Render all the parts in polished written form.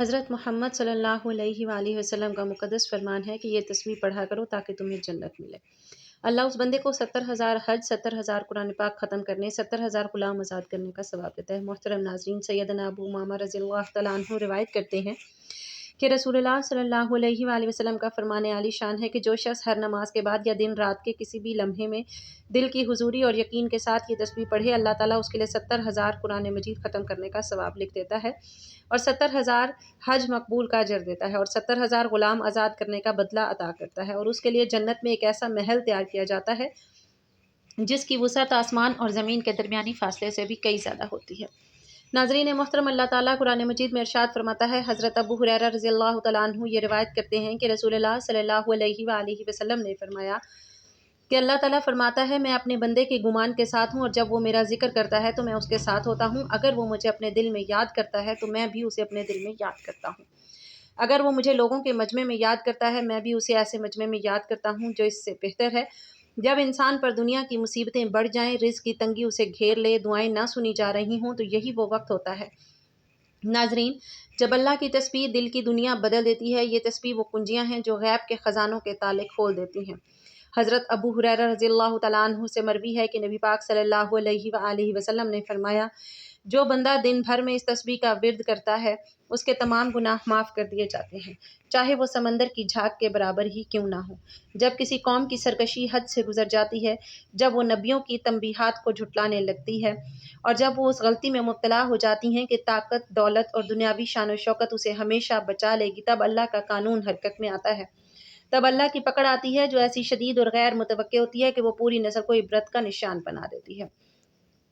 حضرت محمد صلی اللہ علیہ وآلہ وسلم کا مقدس فرمان ہے کہ یہ تسبیح پڑھا کرو تاکہ تمہیں جنت ملے۔ اللہ اس بندے کو 70,000 حج، 70,000 قرآن پاک ختم کرنے، 70,000 غلام آزاد کرنے کا ثواب دیتا ہے۔ محترم ناظرین، سیدنا ابو امامہ رضی اللہ تعالیٰ عنہ روایت کرتے ہیں کہ رسول اللہ صلی اللہ علیہ وآلہ وسلم کا فرمان عالی شان ہے کہ جو شخص ہر نماز کے بعد یا دن رات کے کسی بھی لمحے میں دل کی حضوری اور یقین کے ساتھ یہ تسبیح پڑھے، اللہ تعالیٰ اس کے لیے 70,000 قرآن مجید ختم کرنے کا ثواب لکھ دیتا ہے اور 70,000 حج مقبول کا اجر دیتا ہے اور 70,000 غلام آزاد کرنے کا بدلہ عطا کرتا ہے، اور اس کے لیے جنت میں ایک ایسا محل تیار کیا جاتا ہے جس کی وسعت آسمان اور زمین کے درمیانی فاصلے سے بھی کئی زیادہ ہوتی ہے۔ ناظرین محترم، اللہ تعالیٰ قرآن مجید میں ارشاد فرماتا ہے، حضرت ابو ہریرہ رضی اللہ تعالیٰ عنہ یہ روایت کرتے ہیں کہ رسول اللہ صلی اللہ علیہ وآلہ وسلم نے فرمایا کہ اللہ تعالیٰ فرماتا ہے، میں اپنے بندے کے گمان کے ساتھ ہوں، اور جب وہ میرا ذکر کرتا ہے تو میں اس کے ساتھ ہوتا ہوں۔ اگر وہ مجھے اپنے دل میں یاد کرتا ہے تو میں بھی اسے اپنے دل میں یاد کرتا ہوں۔ اگر وہ مجھے لوگوں کے مجمع میں یاد کرتا ہے، میں بھی اسے ایسے مجمع میں یاد کرتا ہوں جو اس سے بہتر ہے۔ جب انسان پر دنیا کی مصیبتیں بڑھ جائیں، رزق کی تنگی اسے گھیر لے، دعائیں نہ سنی جا رہی ہوں، تو یہی وہ وقت ہوتا ہے ناظرین جب اللہ کی تسبیح دل کی دنیا بدل دیتی ہے۔ یہ تسبیح وہ کنجیاں ہیں جو غیب کے خزانوں کے تالے کھول دیتی ہیں۔ حضرت ابو ہریرہ رضی اللہ تعالیٰ عنہ سے مروی ہے کہ نبی پاک صلی اللہ علیہ وآلہ وسلم نے فرمایا، جو بندہ دن بھر میں اس تسبیح کا ورد کرتا ہے اس کے تمام گناہ معاف کر دیے جاتے ہیں، چاہے وہ سمندر کی جھاگ کے برابر ہی کیوں نہ ہو۔ جب کسی قوم کی سرکشی حد سے گزر جاتی ہے، جب وہ نبیوں کی تنبیہات کو جھٹلانے لگتی ہے، اور جب وہ اس غلطی میں مبتلا ہو جاتی ہیں کہ طاقت، دولت اور دنیاوی شان و شوکت اسے ہمیشہ بچا لے گی، تب اللہ کا قانون حرکت میں آتا ہے۔ تب اللہ کی پکڑ آتی ہے جو ایسی شدید اور غیر متوقع ہوتی ہے کہ وہ پوری نسل کو عبرت کا نشان بنا دیتی ہے۔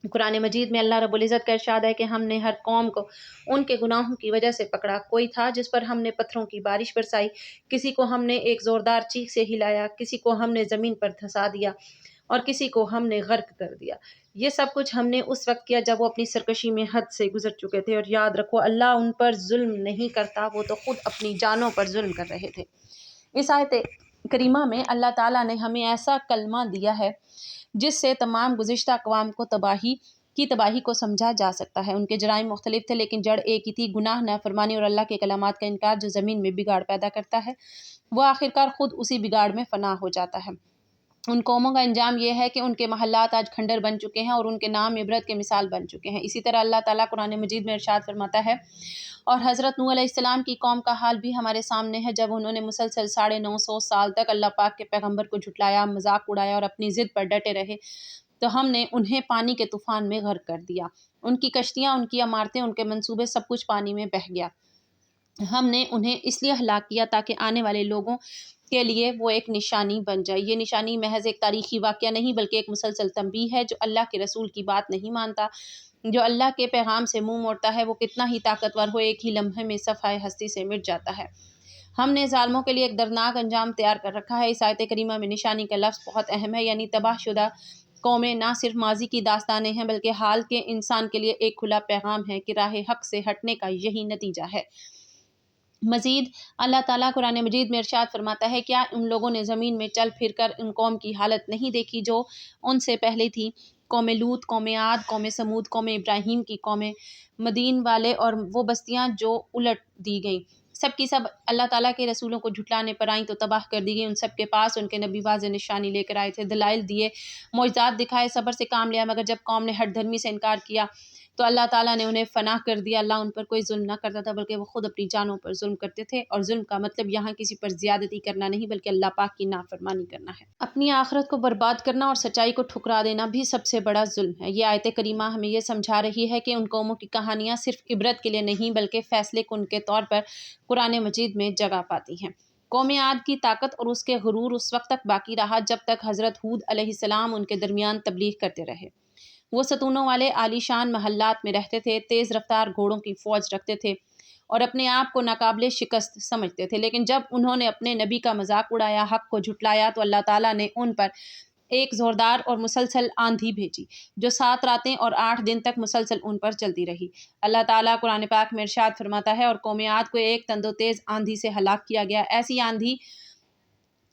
قرآن مجید میں اللہ رب العزت کا ارشاد ہے کہ ہم نے ہر قوم کو ان کے گناہوں کی وجہ سے پکڑا، کوئی تھا جس پر ہم نے پتھروں کی بارش برسائی، کسی کو ہم نے ایک زوردار چیخ سے ہلایا، کسی کو ہم نے زمین پر دھسا دیا اور کسی کو ہم نے غرق کر دیا۔ یہ سب کچھ ہم نے اس وقت کیا جب وہ اپنی سرکشی میں حد سے گزر چکے تھے، اور یاد رکھو اللہ ان پر ظلم نہیں کرتا، وہ تو خود اپنی جانوں پر ظلم کر رہے تھے۔ اس آیت کریمہ میں اللہ تعالیٰ نے ہمیں ایسا کلمہ دیا ہے جس سے تمام گزشتہ اقوام کو تباہی کو سمجھا جا سکتا ہے۔ ان کے جرائم مختلف تھے لیکن جڑ ایک ہی تھی، گناہ، نافرمانی اور اللہ کے کلمات کا انکار جو زمین میں بگاڑ پیدا کرتا ہے، وہ آخرکار خود اسی بگاڑ میں فنا ہو جاتا ہے۔ ان قوموں کا انجام یہ ہے کہ ان کے محلات آج کھنڈر بن چکے ہیں اور ان کے نام عبرت کے مثال بن چکے ہیں۔ اسی طرح اللہ تعالیٰ قرآن مجید میں ارشاد فرماتا ہے، اور حضرت نوح علیہ السلام کی قوم کا حال بھی ہمارے سامنے ہے، جب انہوں نے مسلسل 950 سال تک اللہ پاک کے پیغمبر کو جھٹلایا، مذاق اڑایا اور اپنی ضد پر ڈٹے رہے، تو ہم نے انہیں پانی کے طوفان میں غرق کر دیا۔ ان کی کشتیاں، ان کی عمارتیں، ان کے منصوبے، سب کچھ پانی میں بہہ گیا۔ ہم نے انہیں اس لیے ہلاک کیا تاکہ آنے والے لوگوں کے لیے وہ ایک نشانی بن جائے۔ یہ نشانی محض ایک تاریخی واقعہ نہیں بلکہ ایک مسلسل تنبیہ ہے۔ جو اللہ کے رسول کی بات نہیں مانتا، جو اللہ کے پیغام سے منہ موڑتا ہے، وہ کتنا ہی طاقتور ہو، ایک ہی لمحے میں صفحہ ہستی سے مٹ جاتا ہے۔ ہم نے ظالموں کے لیے ایک دردناک انجام تیار کر رکھا ہے۔ اس آیت کریمہ میں نشانی کا لفظ بہت اہم ہے، یعنی تباہ شدہ قومیں نہ صرف ماضی کی داستانیں ہیں بلکہ حال کے انسان کے لیے ایک کھلا پیغام ہے کہ راہ حق سے ہٹنے کا یہی نتیجہ ہے۔ مزید اللہ تعالیٰ قرآن مجید میں ارشاد فرماتا ہے، کیا ان لوگوں نے زمین میں چل پھر کر ان قوم کی حالت نہیں دیکھی جو ان سے پہلے تھی؟ قوم لوط، قوم عاد، قوم سمود، قوم ابراہیم کی قوم مدین والے اور وہ بستیاں جو الٹ دی گئیں، سب کی سب اللہ تعالیٰ کے رسولوں کو جھٹلانے پر آئیں تو تباہ کر دی گئی۔ ان سب کے پاس ان کے نبی واضح نشانی لے کر آئے تھے، دلائل دیے، معجزات دکھائے، صبر سے کام لیا، مگر جب قوم نے ہٹ دھرمی سے انکار کیا تو اللہ تعالیٰ نے انہیں فنا کر دیا۔ اللہ ان پر کوئی ظلم نہ کرتا تھا بلکہ وہ خود اپنی جانوں پر ظلم کرتے تھے، اور ظلم کا مطلب یہاں کسی پر زیادتی کرنا نہیں بلکہ اللہ پاک کی نافرمانی کرنا ہے۔ اپنی آخرت کو برباد کرنا اور سچائی کو ٹھکرا دینا بھی سب سے بڑا ظلم ہے۔ یہ آیت کریمہ ہمیں یہ سمجھا رہی ہے کہ ان قوموں کی کہانیاں صرف عبرت کے لیے نہیں بلکہ فیصلے کن کے طور پر قرآن مجید میں جگہ پاتی ہیں۔ قوم عاد کی طاقت اور اس کے غرور اس وقت تک باقی رہا جب تک حضرت ہود علیہ السلام ان کے درمیان تبلیغ کرتے رہے۔ وہ ستونوں والے عالی شان محلات میں رہتے تھے، تیز رفتار گھوڑوں کی فوج رکھتے تھے اور اپنے آپ کو ناقابل شکست سمجھتے تھے، لیکن جب انہوں نے اپنے نبی کا مذاق اڑایا، حق کو جھٹلایا، تو اللہ تعالیٰ نے ان پر ایک زوردار اور مسلسل آندھی بھیجی جو 7 راتیں اور 8 دن تک مسلسل ان پر چلتی رہی۔ اللہ تعالیٰ قرآن پاک میں ارشاد فرماتا ہے، اور قوم عاد کو ایک تند و تیز آندھی سے ہلاک کیا گیا۔ ایسی آندھی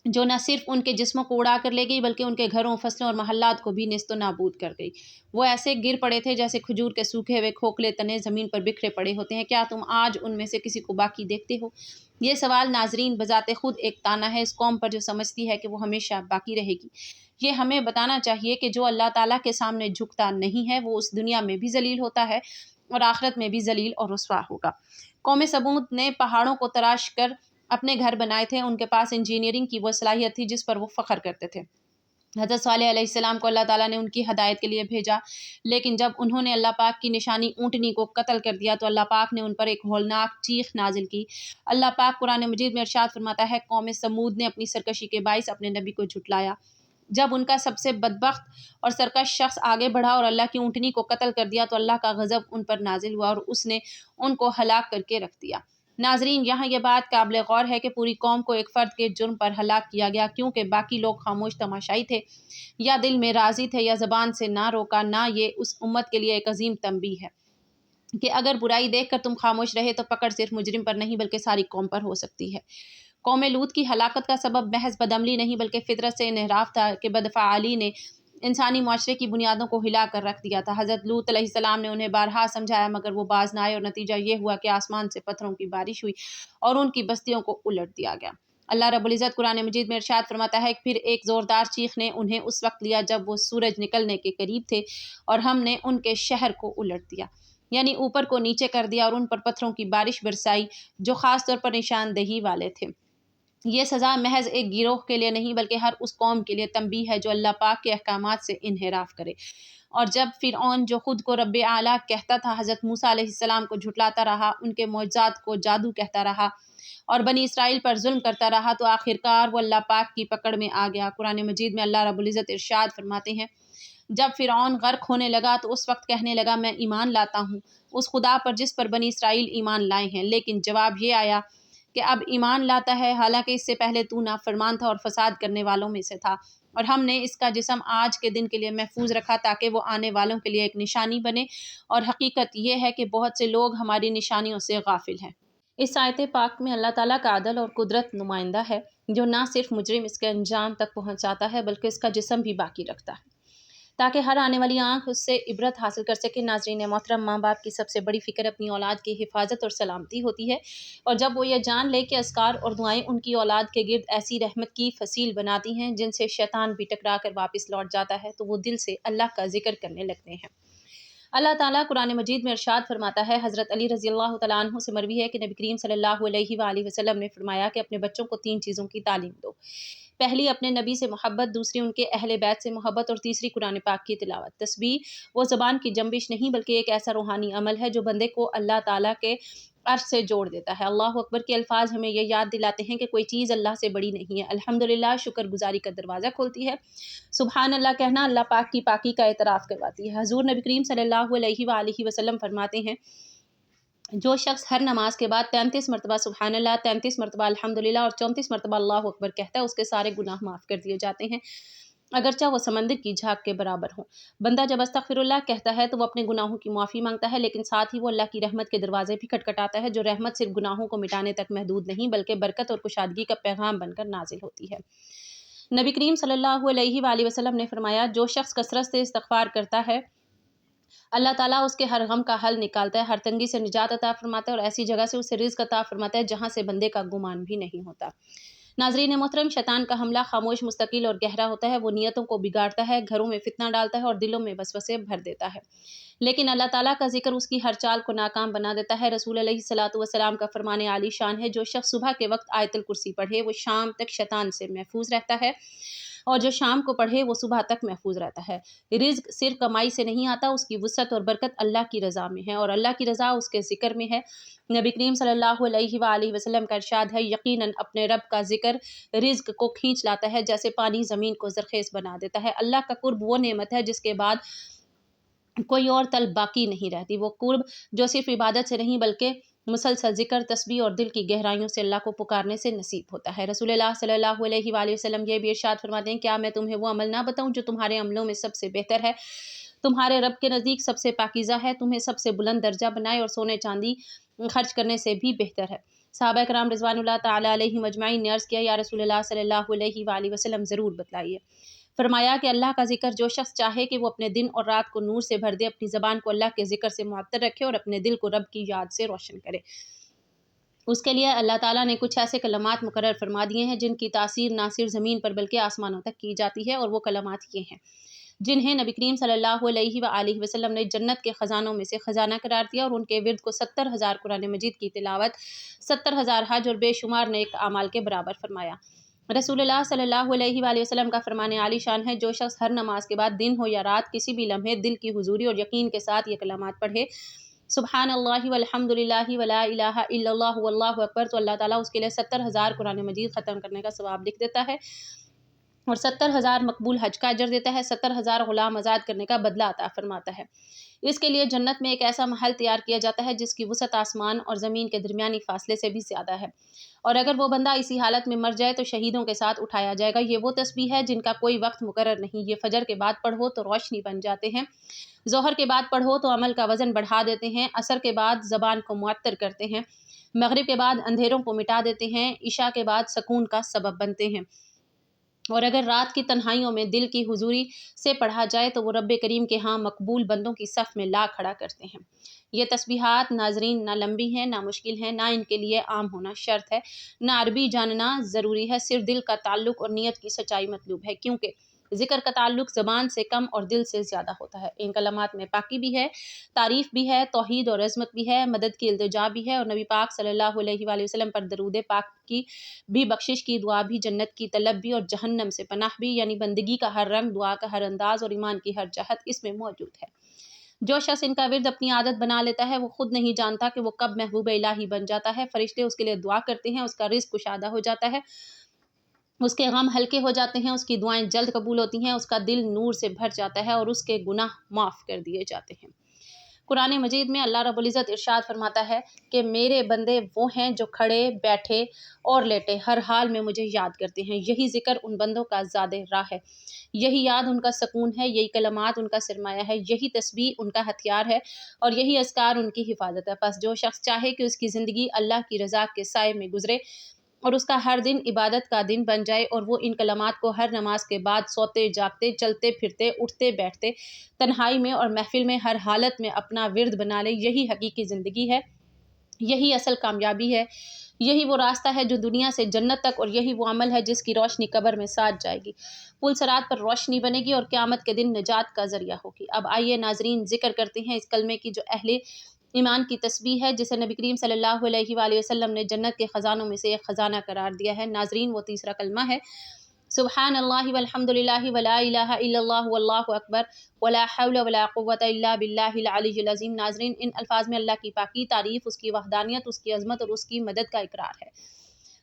جو نہ صرف ان کے جسموں کو اڑا کر لے گئی بلکہ ان کے گھروں، فصلوں اور محلات کو بھی نیست و نابود کر گئی۔ وہ ایسے گر پڑے تھے جیسے کھجور کے سوکھے ہوئے کھوکھلے تنے زمین پر بکھرے پڑے ہوتے ہیں۔ کیا تم آج ان میں سے کسی کو باقی دیکھتے ہو؟ یہ سوال ناظرین بذات خود ایک طعنہ ہے اس قوم پر جو سمجھتی ہے کہ وہ ہمیشہ باقی رہے گی۔ یہ ہمیں بتانا چاہیے کہ جو اللہ تعالیٰ کے سامنے جھکتا نہیں ہے وہ اس دنیا میں بھی ذلیل ہوتا ہے اور آخرت میں بھی ذلیل اور رسوا ہوگا۔ قوم سمود نے پہاڑوں کو تراش کر اپنے گھر بنائے تھے۔ ان کے پاس انجینئرنگ کی وہ صلاحیت تھی جس پر وہ فخر کرتے تھے۔ حضرت صالح علیہ السلام کو اللہ تعالیٰ نے ان کی ہدایت کے لیے بھیجا، لیکن جب انہوں نے اللہ پاک کی نشانی اونٹنی کو قتل کر دیا تو اللہ پاک نے ان پر ایک ہولناک چیخ نازل کی۔ اللہ پاک قرآن مجید میں ارشاد فرماتا ہے، قوم سمود نے اپنی سرکشی کے باعث اپنے نبی کو جھٹلایا۔ جب ان کا سب سے بدبخت اور سرکش شخص آگے بڑھا اور اللہ کی اونٹنی کو قتل کر دیا تو اللہ کا غضب ان پر نازل ہوا اور اس نے ان کو ہلاک کر کے رکھ دیا۔ ناظرین، یہاں یہ بات قابل غور ہے کہ پوری قوم کو ایک فرد کے جرم پر ہلاک کیا گیا کیونکہ باقی لوگ خاموش تماشائی تھے، یا دل میں راضی تھے، یا زبان سے نہ روکا۔ نہ یہ اس امت کے لیے ایک عظیم تنبیہ ہے کہ اگر برائی دیکھ کر تم خاموش رہے تو پکڑ صرف مجرم پر نہیں بلکہ ساری قوم پر ہو سکتی ہے۔ قوم لوط کی ہلاکت کا سبب محض بدعملی نہیں بلکہ فطرت سے انحراف تھا کہ بدفعالی نے انسانی معاشرے کی بنیادوں کو ہلا کر رکھ دیا تھا۔ حضرت لوط علیہ السلام نے انہیں بارہا سمجھایا مگر وہ باز نہ آئے اور نتیجہ یہ ہوا کہ آسمان سے پتھروں کی بارش ہوئی اور ان کی بستیوں کو الٹ دیا گیا۔ اللہ رب العزت قرآن مجید میں ارشاد فرماتا ہے، پھر ایک زوردار چیخ نے انہیں اس وقت لیا جب وہ سورج نکلنے کے قریب تھے اور ہم نے ان کے شہر کو الٹ دیا، یعنی اوپر کو نیچے کر دیا، اور ان پر پتھروں کی بارش برسائی جو خاص طور پر نشاندہی والے تھے۔ یہ سزا محض ایک گروہ کے لیے نہیں بلکہ ہر اس قوم کے لیے تنبیہ ہے جو اللہ پاک کے احکامات سے انحراف کرے۔ اور جب فرعون جو خود کو رب اعلیٰ کہتا تھا حضرت موسیٰ علیہ السلام کو جھٹلاتا رہا، ان کے معجزات کو جادو کہتا رہا اور بنی اسرائیل پر ظلم کرتا رہا تو آخرکار وہ اللہ پاک کی پکڑ میں آ گیا۔ قرآن مجید میں اللہ رب العزت ارشاد فرماتے ہیں، جب فرعون غرق ہونے لگا تو اس وقت کہنے لگا میں ایمان لاتا ہوں اس خدا پر جس پر بنی اسرائیل ایمان لائے ہیں، لیکن جواب یہ آیا کہ اب ایمان لاتا ہے حالانکہ اس سے پہلے تو نافرمان تھا اور فساد کرنے والوں میں سے تھا، اور ہم نے اس کا جسم آج کے دن کے لیے محفوظ رکھا تاکہ وہ آنے والوں کے لیے ایک نشانی بنے، اور حقیقت یہ ہے کہ بہت سے لوگ ہماری نشانیوں سے غافل ہیں۔ اس آیت پاک میں اللہ تعالیٰ کا عدل اور قدرت نمائندہ ہے جو نہ صرف مجرم اس کے انجام تک پہنچاتا ہے بلکہ اس کا جسم بھی باقی رکھتا ہے تاکہ ہر آنے والی آنکھ اس سے عبرت حاصل کر سکے۔ ناظرین محترم، ماں باپ کی سب سے بڑی فکر اپنی اولاد کی حفاظت اور سلامتی ہوتی ہے، اور جب وہ یہ جان لے کہ اذکار اور دعائیں ان کی اولاد کے گرد ایسی رحمت کی فصیل بناتی ہیں جن سے شیطان بھی ٹکرا کر واپس لوٹ جاتا ہے تو وہ دل سے اللہ کا ذکر کرنے لگتے ہیں۔ اللہ تعالیٰ قرآن مجید میں ارشاد فرماتا ہے، حضرت علی رضی اللہ تعالیٰ عنہ سے مروی ہے کہ نبی کریم صلی اللہ علیہ وآلہ وسلم نے فرمایا کہ اپنے بچوں کو 3 چیزوں کی تعلیم دو، پہلی اپنے نبی سے محبت، دوسری ان کے اہل بیت سے محبت، اور تیسری قرآن پاک کی تلاوت۔ تسبیح وہ زبان کی جنبش نہیں بلکہ ایک ایسا روحانی عمل ہے جو بندے کو اللہ تعالیٰ کے عرش سے جوڑ دیتا ہے۔ اللہ اکبر کے الفاظ ہمیں یہ یاد دلاتے ہیں کہ کوئی چیز اللہ سے بڑی نہیں ہے۔ الحمدللہ شکر گزاری کا دروازہ کھولتی ہے۔ سبحان اللہ کہنا اللہ پاک کی پاکی کا اعتراف کرواتی ہے۔ حضور نبی کریم صلی اللہ علیہ وآلہ وسلم فرماتے ہیں، جو شخص ہر نماز کے بعد 33 مرتبہ سبحان اللہ، 33 مرتبہ الحمدللہ اور 34 مرتبہ اللہ اکبر کہتا ہے اس کے سارے گناہ معاف کر دیے جاتے ہیں، اگرچہ وہ سمندر کی جھاگ کے برابر ہوں۔ بندہ جب استغفر اللہ کہتا ہے تو وہ اپنے گناہوں کی معافی مانگتا ہے، لیکن ساتھ ہی وہ اللہ کی رحمت کے دروازے بھی کھٹکھٹاتا ہے، جو رحمت صرف گناہوں کو مٹانے تک محدود نہیں بلکہ برکت اور کشادگی کا پیغام بن کر نازل ہوتی ہے۔ نبی کریم صلی اللہ علیہ وآلہ وسلم نے فرمایا، جو شخص کثرت سے استغفار کرتا ہے اللہ تعالیٰ اس کے ہر غم کا حل نکالتا ہے، ہر تنگی سے نجات عطا فرماتا ہے اور ایسی جگہ سے اسے رزق عطا فرماتا ہے جہاں سے بندے کا گمان بھی نہیں ہوتا۔ ناظرین محترم، شیطان کا حملہ خاموش، مستقل اور گہرا ہوتا ہے۔ وہ نیتوں کو بگاڑتا ہے، گھروں میں فتنہ ڈالتا ہے اور دلوں میں وسوسے بھر دیتا ہے، لیکن اللہ تعالیٰ کا ذکر اس کی ہر چال کو ناکام بنا دیتا ہے۔ رسول علیہ الصلوۃ والسلام کا فرمان عالی شان ہے، جو شخص صبح کے وقت آیت الکرسی پڑھے وہ شام تک شیطان سے محفوظ رہتا ہے، اور جو شام کو پڑھے وہ صبح تک محفوظ رہتا ہے۔ رزق صرف کمائی سے نہیں آتا، اس کی وسعت اور برکت اللہ کی رضا میں ہے، اور اللہ کی رضا اس کے ذکر میں ہے۔ نبی کریم صلی اللہ علیہ وآلہ وسلم کا ارشاد ہے، یقیناً اپنے رب کا ذکر رزق کو کھینچ لاتا ہے جیسے پانی زمین کو زرخیز بنا دیتا ہے۔ اللہ کا قرب وہ نعمت ہے جس کے بعد کوئی اور طلب باقی نہیں رہتی، وہ قرب جو صرف عبادت سے نہیں بلکہ مسلسل ذکر، تسبیح اور دل کی گہرائیوں سے اللہ کو پکارنے سے نصیب ہوتا ہے۔ رسول اللہ صلی اللہ علیہ وآلہ وسلم یہ بھی ارشاد فرماتے ہیں، کیا میں تمہیں وہ عمل نہ بتاؤں جو تمہارے عملوں میں سب سے بہتر ہے، تمہارے رب کے نزدیک سب سے پاکیزہ ہے، تمہیں سب سے بلند درجہ بنائے اور سونے چاندی خرچ کرنے سے بھی بہتر ہے۔ صحابہ کرام رضوان اللہ تعالیٰ علیہم اجمعین نے عرض کیا یا رسول اللہ صلی اللہ علیہ وآلہ وسلم ضرور بتلائیے۔ فرمایا کہ اللہ کا ذکر جو شخص چاہے کہ وہ اپنے دن اور رات کو نور سے بھر دے، اپنی زبان کو اللہ کے ذکر سے معطر رکھے اور اپنے دل کو رب کی یاد سے روشن کرے، اس کے لیے اللہ تعالیٰ نے کچھ ایسے کلمات مقرر فرما دیے ہیں جن کی تاثیر نہ صرف زمین پر بلکہ آسمانوں تک کی جاتی ہے، اور وہ کلمات یہ ہیں جنہیں نبی کریم صلی اللہ علیہ وآلہ وسلم نے جنت کے خزانوں میں سے خزانہ قرار دیا، اور ان کے ورد کو 70,000 قرآن مجید کی تلاوت، 70,000 حج اور بے شمار نیک اعمال کے برابر فرمایا۔ رسول اللہ صلی اللہ علیہ وآلہ وسلم کا فرمان عالی شان ہے، جو شخص ہر نماز کے بعد دن ہو یا رات کسی بھی لمحے دل کی حضوری اور یقین کے ساتھ یہ کلمات پڑھے، سبحان اللہ والحمد للہ ولا الہ الا اللہ واللہ اکبر، تو اللہ تعالیٰ اس کے لیے 70,000 قرآن مجید ختم کرنے کا ثواب لکھ دیتا ہے، اور 70,000 مقبول حج کا اجر دیتا ہے، 70,000 غلام آزاد کرنے کا بدلہ عطا فرماتا ہے۔ اس کے لیے جنت میں ایک ایسا محل تیار کیا جاتا ہے جس کی وسعت آسمان اور زمین کے درمیانی فاصلے سے بھی زیادہ ہے، اور اگر وہ بندہ اسی حالت میں مر جائے تو شہیدوں کے ساتھ اٹھایا جائے گا۔ یہ وہ تسبیح ہے جن کا کوئی وقت مقرر نہیں، یہ فجر کے بعد پڑھو تو روشنی بن جاتے ہیں، ظہر کے بعد پڑھو تو عمل کا وزن بڑھا دیتے ہیں، عصر کے بعد زبان کو معطر کرتے ہیں، مغرب کے بعد اندھیروں کو مٹا دیتے ہیں، عشاء کے بعد سکون کا سبب بنتے ہیں، اور اگر رات کی تنہائیوں میں دل کی حضوری سے پڑھا جائے تو وہ رب کریم کے ہاں مقبول بندوں کی صف میں لا کھڑا کرتے ہیں۔ یہ تسبیحات ناظرین نہ لمبی ہیں، نہ مشکل ہیں، نہ ان کے لیے عام ہونا شرط ہے، نہ عربی جاننا ضروری ہے، صرف دل کا تعلق اور نیت کی سچائی مطلوب ہے، کیونکہ ذکر کا تعلق زبان سے کم اور دل سے زیادہ ہوتا ہے۔ ان کلمات میں پاکی بھی ہے، تعریف بھی ہے، توحید اور عظمت بھی ہے، مدد کی التجا بھی ہے، اور نبی پاک صلی اللہ علیہ وآلہ وسلم پر درود پاک کی بھی، بخشش کی دعا بھی، جنت کی طلب بھی، اور جہنم سے پناہ بھی، یعنی بندگی کا ہر رنگ، دعا کا ہر انداز اور ایمان کی ہر جہت اس میں موجود ہے۔ جو شخص ان کا ورد اپنی عادت بنا لیتا ہے وہ خود نہیں جانتا کہ وہ کب محبوب الہی بن جاتا ہے۔ فرشتے اس کے لیے دعا کرتے ہیں، اس کا رزق کشادہ ہو جاتا ہے، اس کے غم ہلکے ہو جاتے ہیں، اس کی دعائیں جلد قبول ہوتی ہیں، اس کا دل نور سے بھر جاتا ہے، اور اس کے گناہ معاف کر دیے جاتے ہیں۔ قرآن مجید میں اللہ رب العزت ارشاد فرماتا ہے کہ میرے بندے وہ ہیں جو کھڑے بیٹھے اور لیٹے ہر حال میں مجھے یاد کرتے ہیں، یہی ذکر ان بندوں کا زاد راہ ہے، یہی یاد ان کا سکون ہے، یہی کلمات ان کا سرمایہ ہے، یہی تسبیح ان کا ہتھیار ہے، اور یہی اذکار ان کی حفاظت ہے۔ پس جو شخص چاہے کہ اس کی زندگی اللہ کی رضا کے سائے میں گزرے اور اس کا ہر دن عبادت کا دن بن جائے، اور وہ ان کلمات کو ہر نماز کے بعد سوتے جاگتے، چلتے پھرتے، اٹھتے بیٹھتے، تنہائی میں اور محفل میں ہر حالت میں اپنا ورد بنا لے، یہی حقیقی زندگی ہے، یہی اصل کامیابی ہے، یہی وہ راستہ ہے جو دنیا سے جنت تک، اور یہی وہ عمل ہے جس کی روشنی قبر میں ساتھ جائے گی، پل صراط پر روشنی بنے گی، اور قیامت کے دن نجات کا ذریعہ ہوگی۔ اب آئیے ناظرین ذکر کرتے ہیں اس کلمے کی جو اہل ایمان کی تسبیح ہے، جسے نبی کریم صلی اللہ علیہ وآلہ وسلم نے جنت کے خزانوں میں سے ایک خزانہ قرار دیا ہے۔ ناظرین وہ تیسرا کلمہ ہے، سبحان اللہ والحمد للہ ولا الہ الا اللہ واللہ اکبر ولا حول ولا قوة الا باللہ العلی العظیم۔ ناظرین ان الفاظ میں اللہ کی پاکی، تعریف، اس کی وحدانیت، اس کی عظمت اور اس کی مدد کا اقرار ہے۔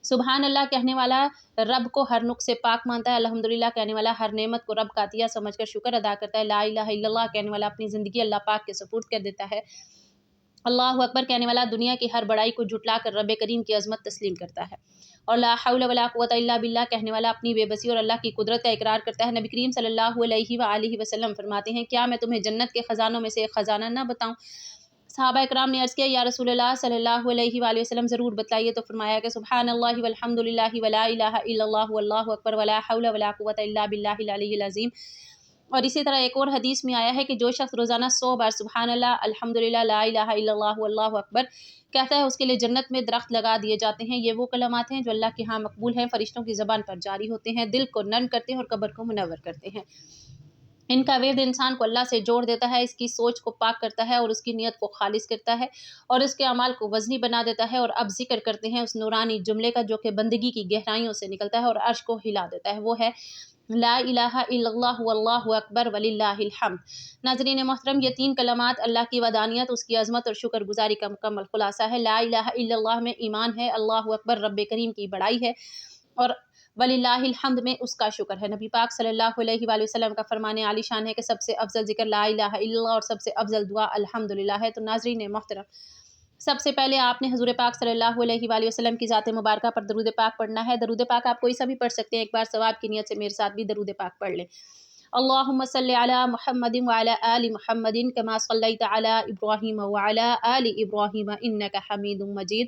سبحان اللہ کہنے والا رب کو ہر نقص سے پاک مانتا ہے، الحمدللہ کہنے والا ہر نعمت کو رب کا عطیہ سمجھ کر شکر ادا کرتا ہے، لا الہ الا اللہ کہنے والا اپنی زندگی اللہ پاک کے سپرد کر دیتا ہے، اللہ اکبر کہنے والا دنیا کی ہر بڑائی کو جھٹلا کر رب کریم کی عظمت تسلیم کرتا ہے، اور لا حول ولا قوت الا باللہ کہنے والا اپنی بے بسی اور اللہ کی قدرت کا اقرار کرتا ہے۔ نبی کریم صلی اللہ علیہ وآلہ وسلم فرماتے ہیں کیا میں تمہیں جنت کے خزانوں میں سے ایک خزانہ نہ بتاؤں؟ صحابہ کرام نے عرض کیا یا رسول اللہ صلی اللہ علیہ وآلہ وسلم ضرور بتلائیے، تو فرمایا کہ سبحان اللہ والحمد للہ ولا الہ الا اللہ واللہ اکبر ولا حول ولا قوت الا باللہ العلی العظیم۔ اور اسی طرح ایک اور حدیث میں آیا ہے کہ جو شخص روزانہ 100 بار سبحان اللہ، الحمدللہ، لا الہ الا اللہ واللہ اکبر کہتا ہے، اس کے لیے جنت میں درخت لگا دیے جاتے ہیں۔ یہ وہ کلمات ہیں جو اللہ کے ہاں مقبول ہیں، فرشتوں کی زبان پر جاری ہوتے ہیں، دل کو نرم کرتے ہیں اور قبر کو منور کرتے ہیں۔ ان کا ورد انسان کو اللہ سے جوڑ دیتا ہے، اس کی سوچ کو پاک کرتا ہے اور اس کی نیت کو خالص کرتا ہے، اور اس کے اعمال کو وزنی بنا دیتا ہے۔ اور اب ذکر کرتے ہیں اس نورانی جملے کا جو کہ بندگی کی گہرائیوں سے نکلتا ہے اور عرش کو ہلا دیتا ہے، وہ ہے لا الہ الا اللہ واللہ اکبر وللہ الحمد۔ ناظرین محترم یہ تین کلمات اللہ کی وحدانیت، اس کی عظمت اور شکر گزاری کا مکمل خلاصہ ہے۔ لا الہ الا اللہ میں ایمان ہے، اللہ اکبر رب کریم کی بڑائی ہے، اور وللہ الحمد میں اس کا شکر ہے۔ نبی پاک صلی اللہ علیہ وآلہ وسلم کا فرمان عالی شان ہے کہ سب سے افضل ذکر لا الہ الا اللہ اور سب سے افضل دعا الحمدللہ ہے۔ تو ناظرین محترم سب سے پہلے آپ نے حضور پاک صلی اللہ علیہ وآلہ وسلم کی ذات مبارکہ پر درود پاک پڑھنا ہے۔ درود پاک آپ کوئی سا بھی پڑھ سکتے ہیں، ایک بار ثواب کی نیت سے میرے ساتھ بھی درود پاک پڑھ لیں۔ اللہم صلی علی محمد وعلی آل محمد کما صلیت علی ابراہیم وعلی آل ابراہیم انک حمید مجید۔